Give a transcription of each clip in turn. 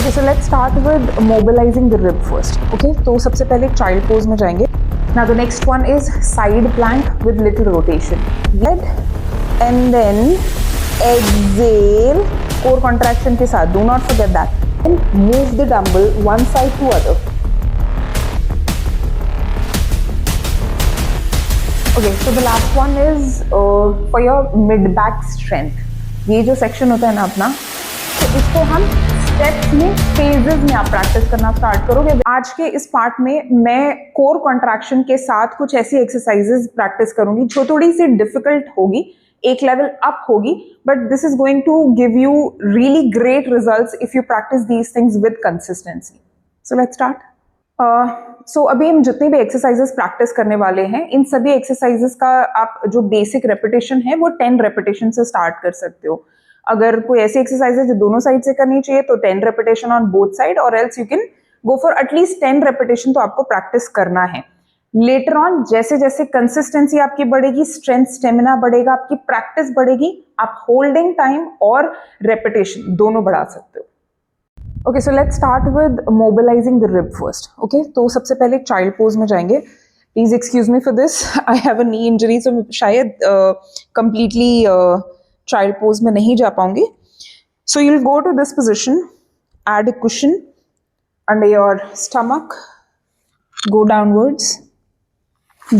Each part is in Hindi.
Okay, so let's start with mobilizing the rib first. Okay, तो सबसे पहले child pose में जाएंगे. Now the next one is side plank with little rotation. Head and then exhale. Core contraction के साथ. Do not forget that. And move the dumbbell one side to other. Okay, so the last one is for your mid back strength. ये जो section होता है ना अपना, तो इसको हम स्टेप्स में फेजेस में आप प्रैक्टिस करना स्टार्ट करोगे. आज के इस पार्ट में मैं कोर कॉन्ट्रैक्शन के साथ कुछ ऐसी एक्सरसाइजेस प्रैक्टिस करूंगी जो थोड़ी सी डिफिकल्ट होगी, एक लेवल अप होगी, but this is going to give you really great results if you practise these things with consistency. So let's start. So अभी हम जितनी भी एक्सरसाइजेस प्रैक्टिस करने वाले हैं, इन सभी एक्सरसाइजेस का आप जो बेसिक रेपिटेशन है वो 10 रेपिटेशन से स्टार्ट कर सकते हो. अगर कोई ऐसी एक्सरसाइज है जो दोनों साइड से करनी चाहिए तो 10 रेपिटेशन ऑन बोथ साइड, और else you can go for at least 10 repetition. तो आपको प्रैक्टिस करना है. लेटर ऑन जैसे जैसे कंसिस्टेंसी आपकी बढ़ेगी, स्ट्रेंथ स्टेमिना बढ़ेगा, आपकी प्रैक्टिस बढ़ेगी, आप होल्डिंग टाइम और रेपिटेशन दोनों बढ़ा सकते हो. Okay, so let's start with mobilising the rib first. Okay, तो सबसे पहले चाइल्ड पोज में जाएंगे. Please excuse me for this, I have a knee injury, so शायद कंप्लीटली चाइल्ड पोज में नहीं जा पाऊंगी. So you will go to this position, add a cushion under your stomach, go downwards,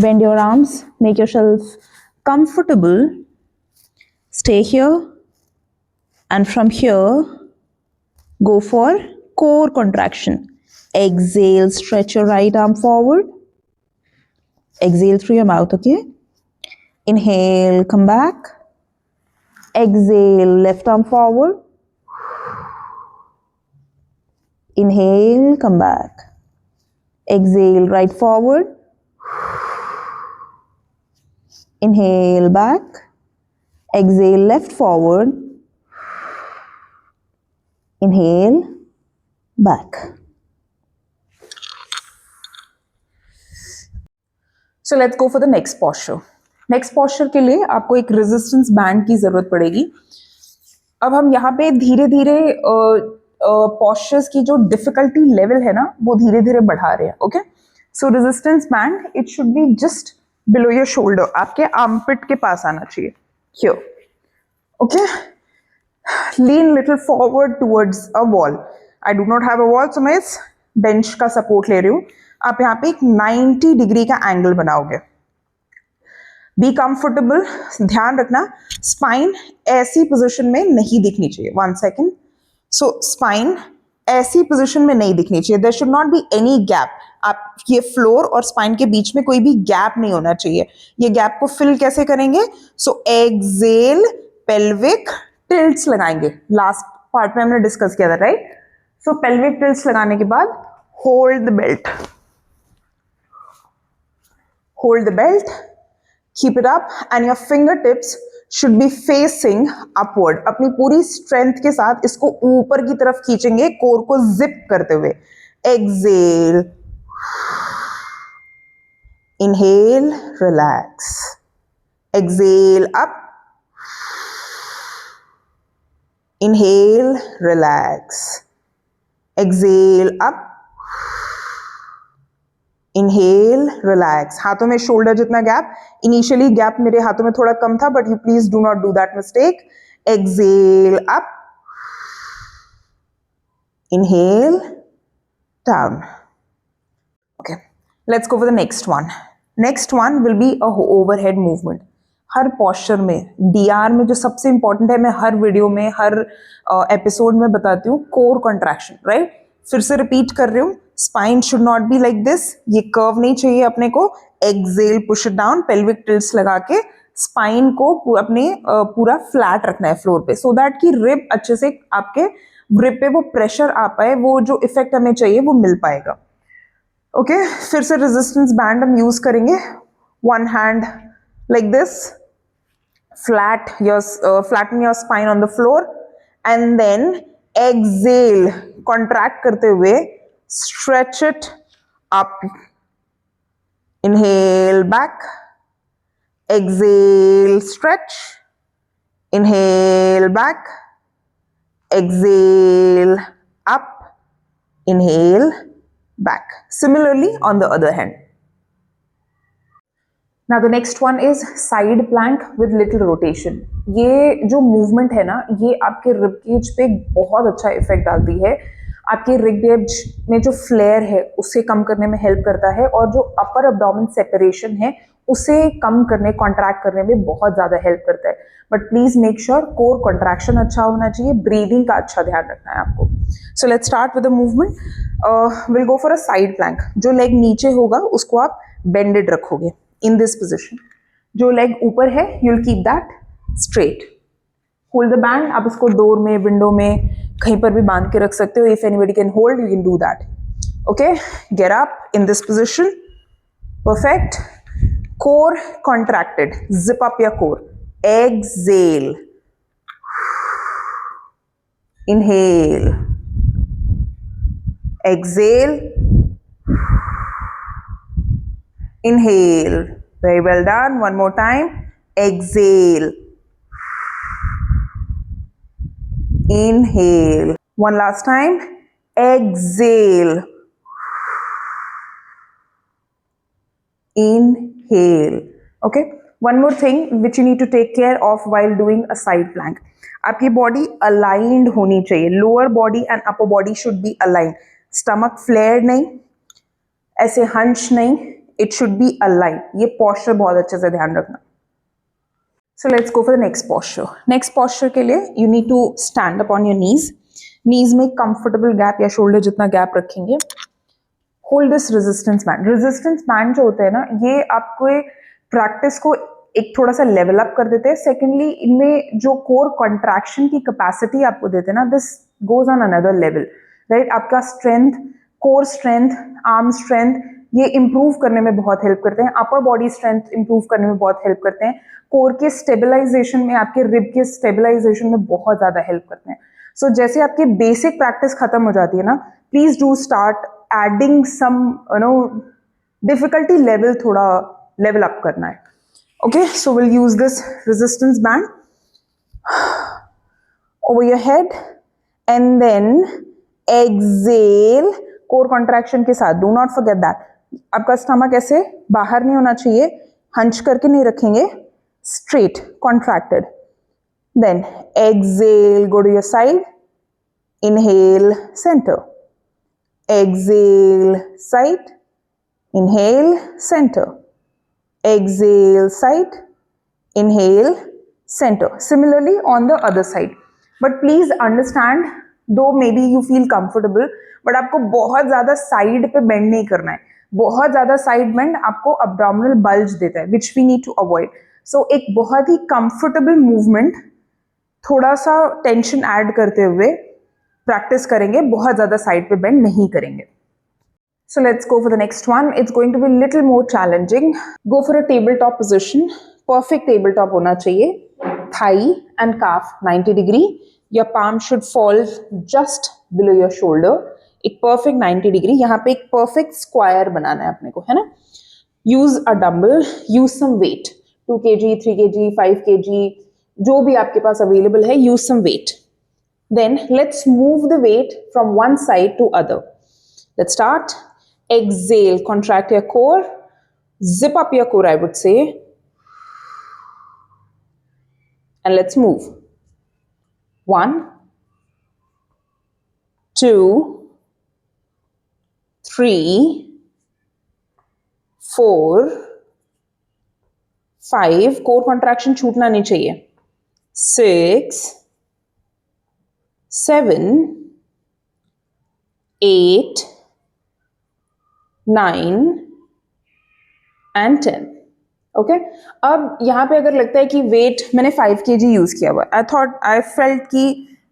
bend your arms, make yourself comfortable, stay here, and from here go for core contraction. Exhale, stretch your right arm forward, exhale through your mouth. Okay, inhale, come back, exhale, left arm forward, inhale, come back, exhale, right forward, inhale, back, exhale, left forward, inhale, back. So let's go for the next posture. Next posture के लिए आपको एक resistance band की जरूरत पड़ेगी. अब हम यहाँ पे धीरे धीरे postures की जो difficulty level है ना वो धीरे धीरे बढ़ा रहे हैं. Okay, so resistance band it should be just below your shoulder. आपके armpit के पास आना चाहिए. Here. Okay, lean little forward towards a wall. I do not have a wall, so मैं इस bench का support ले रही हूँ. आप यहाँ पे एक 90 डिग्री का एंगल बनाओगे. Be comfortable. ध्यान रखना स्पाइन ऐसी पोजीशन में नहीं दिखनी चाहिए. 1 सेकेंड. सो स्पाइन ऐसी पोजीशन में नहीं दिखनी चाहिए. There should not be any gap. आप ये फ्लोर और स्पाइन के बीच में कोई भी गैप नहीं होना चाहिए. ये गैप को फिल कैसे करेंगे? सो एक्सेल, पेल्विक टिल्ट्स लगाएंगे. लास्ट पार्ट में हमने डिस्कस किया था, राइट? सो पेल्विक टिल्ट्स लगाने के बाद hold the belt, hold the belt, keep it up, and your fingertips should be facing upward. अपनी पूरी strength के साथ इसको ऊपर की तरफ खींचेंगे, कोर को zip करते हुए. Exhale, inhale, relax, exhale up, inhale, relax, exhale up, inhale, relax. हाथों में शोल्डर जितना गैप. इनिशियली गैप मेरे हाथों में थोड़ा कम था, but you please do not do that mistake. Exhale up, inhale, down. Okay, let's go for the next one. Next one will be a overhead movement. हर पोस्चर में, डीआर में जो सबसे इंपॉर्टेंट है, मैं हर वीडियो में, हर एपिसोड में बताती हूँ, कोर कॉन्ट्रैक्शन. राइट, फिर से रिपीट कर रही हूँ. Spine should not be like this. ये कर्व नहीं चाहिए अपने को. Exhale, push it down, pelvic tilts लगा के स्पाइन को अपने पूरा फ्लैट रखना है फ्लोर पे, सो दैट कि रिब अच्छे से आपके रिब पे वो प्रेशर आ पाए, वो जो इफेक्ट हमें चाहिए वो मिल पाएगा. ओके, फिर से रेजिस्टेंस बैंड हम यूज करेंगे. One hand like this, flatten your spine on the floor, and then exhale, contract करते हुए stretch it up. Inhale, back, exhale, stretch, inhale, back, exhale, up, inhale, back. Similarly on the other hand. Now the next one is side plank with little rotation. ये जो movement है ना, ये आपके rib cage पे बहुत अच्छा effect डालती है. आपके rib cage में जो flare है उसे कम करने में help करता है और जो upper abdomen separation है उसे कम करने, contract करने में बहुत ज़्यादा help करता है. But please make sure core contraction अच्छा होना चाहिए, breathing का अच्छा ध्यान रखना है आपको. So let's start with the movement. We'll go for a side plank. जो leg नीचे होगा उसको आप bended रखोगे. In this position, जो leg ऊपर है, you'll keep that straight. Hold the band. आप इसको door में, window में, कहीं पर भी बांध के रख सकते हो. If anybody can hold, you can do that. Okay, get up in this position. Perfect. Core contracted. Zip up your core. Exhale. Inhale. Exhale. Inhale. Very well done. One more time. Exhale. Inhale. One last time. Exhale. Inhale. Okay. One more thing which you need to take care of while doing a side plank. आपकी body aligned होनी चाहिए. Lower body and upper body should be aligned. Stomach flared नहीं, ऐसे hunch नहीं. It should be aligned. ये posture बहुत अच्छे से ध्यान रखना. So let's go for the next posture. Next posture के लिए you need to stand up on your knees. Knees में comfortable gap या shoulder जितना gap रखेंगे. Hold this resistance band. Resistance band जो होते हैं ना, ये आपको practice को एक थोड़ा सा level up कर देते हैं. Secondly, इनमें जो core contraction की capacity आपको देते हैं ना, this goes on another level, right? आपका strength, core strength, arm strength ये इंप्रूव करने में बहुत हेल्प करते हैं. अपर बॉडी स्ट्रेंथ इंप्रूव करने में बहुत हेल्प करते हैं. कोर के स्टेबलाइजेशन में, आपके रिब के स्टेबलाइजेशन में बहुत ज्यादा हेल्प करते हैं. सो जैसे आपकी बेसिक प्रैक्टिस खत्म हो जाती है ना, please do start adding some difficulty level, थोड़ा लेवल अप करना है. Okay, so will use this resistance band over your head and then exhale core contraction के साथ. Do not forget that. आपका स्टमक ऐसे बाहर नहीं होना चाहिए, हंच करके नहीं रखेंगे, straight contracted. Then exhale, go to your side, inhale centre, exhale side, inhale centre, exhale side, inhale centre. Similarly on the other side. But please understand, though maybe you feel comfortable, but आपको बहुत ज़्यादा साइड पे बेंड नहीं करना है. बहुत ज़्यादा साइड बेंड आपको abdominal bulge देता है, which we need to avoid. So एक बहुत ही comfortable movement, थोड़ा सा टेंशन ऐड करते हुए प्रैक्टिस करेंगे, बहुत ज़्यादा साइड पे बेंड नहीं करेंगे. So let's go for the next one. It's going to be a little more challenging. Go for a tabletop position. Perfect tabletop होना चाहिए. Thigh and calf 90 degree. Your palm should fall just below your shoulder. एक perfect 90 degree. यहाँ पे एक perfect square बनाना है अपने को, है ना? Use a dumbbell. Use some weight. 2 kg, 3 kg, 5 kg. जो भी आपके पास available है, use some weight. Then let's move the weight from one side to other. Let's start. Exhale, contract your core, zip up your core, I would say, and let's move. 1, 2, 3, 4, 5. core contraction छूटना नहीं चाहिए. 6, 7, 8, 9 and 10. ओके, अब यहाँ पे अगर लगता है कि वेट मैंने 5 kg यूज किया हुआ, आई फेल्ट कि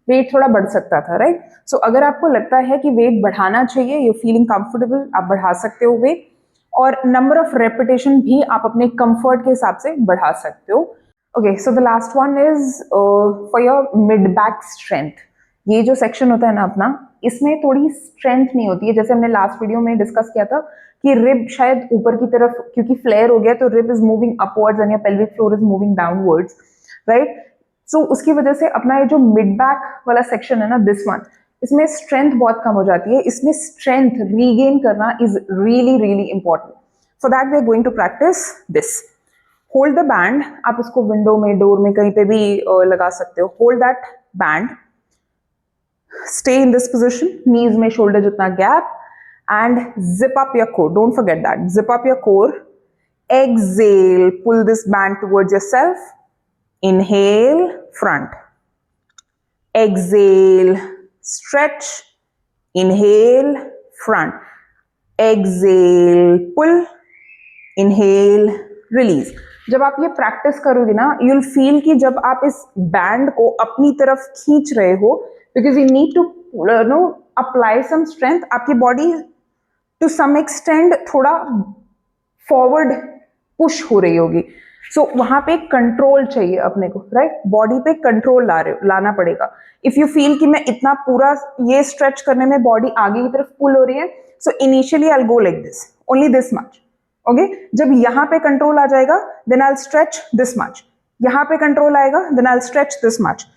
वेट थोड़ा बढ़ सकता था, राइट? सो अगर आपको लगता है कि वेट बढ़ाना चाहिए, यू फीलिंग कंफर्टेबल, आप बढ़ा सकते हो वेट, और नंबर ऑफ रेपिटेशन भी आप अपने कंफर्ट के हिसाब से बढ़ा सकते हो. Okay, so the last one is for your mid back strength. ये जो सेक्शन होता है ना अपना, इसमें थोड़ी स्ट्रेंथ नहीं होती है. जैसे हमने लास्ट वीडियो में डिस्कस किया था कि रिब शायद ऊपर की तरफ क्योंकि फ्लेयर हो गया, तो rib is moving upwards and your pelvic floor is moving downwards, right? So उसकी वजह से अपना ये जो मिड बैक वाला सेक्शन है ना, दिस वन इसमें स्ट्रेंथ बहुत कम हो जाती है. इसमें स्ट्रेंथ रीगेन करना is really really important. For that we are going to practise this. Hold the band. आप इसको विंडो में, डोर में, कहीं पे भी लगा सकते हो. Hold that band. Stay in this position, knees में shoulder जितना gap, and zip up your core. Don't forget that. Zip up your core. Exhale, pull this band towards yourself. Inhale, front. Exhale, stretch. Inhale, front. Exhale, pull. Inhale, release. जब आप ये प्रैक्टिस करोगे ना, you'll feel कि जब आप इस बैंड को अपनी तरफ खींच रहे हो, because you need to apply some strength. आपकी बॉडी to some extent थोड़ा फॉरवर्ड पुश हो रही होगी. सो वहां पे कंट्रोल चाहिए अपने को, राइट? बॉडी पे कंट्रोल लाना पड़ेगा. इफ यू फील कि मैं इतना पूरा ये स्ट्रेच करने में बॉडी आगे की तरफ पुल हो रही है, so initially I will go like this, only this much. Okay, जब यहां पे कंट्रोल आ जाएगा, then I will stretch this much. यहां पे कंट्रोल आएगा, then I will stretch this much.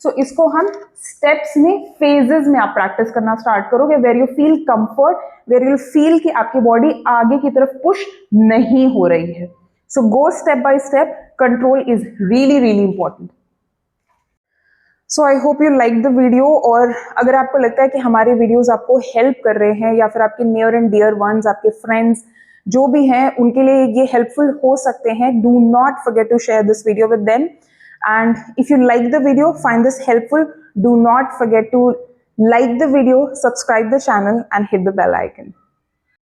So इसको हम स्टेप्स में, फेजेस में आप प्रैक्टिस करना स्टार्ट करोगे, where you feel comfort, where you feel कि आपकी बॉडी आगे की तरफ पुश नहीं हो रही है. So go step by step. Control is really really important. So I hope you like the video. और अगर आपको लगता है कि हमारे वीडियोस आपको हेल्प कर रहे हैं, या फिर आपके नियर एंड डियर वंस, आपके फ्रेंड्स जो भी हैं, उनके लिए ये हेल्पफुल हो सकते हैं, do not forget to share this video with them. And if you like the video, find this helpful, do not forget to like the video, subscribe the channel and hit the bell icon.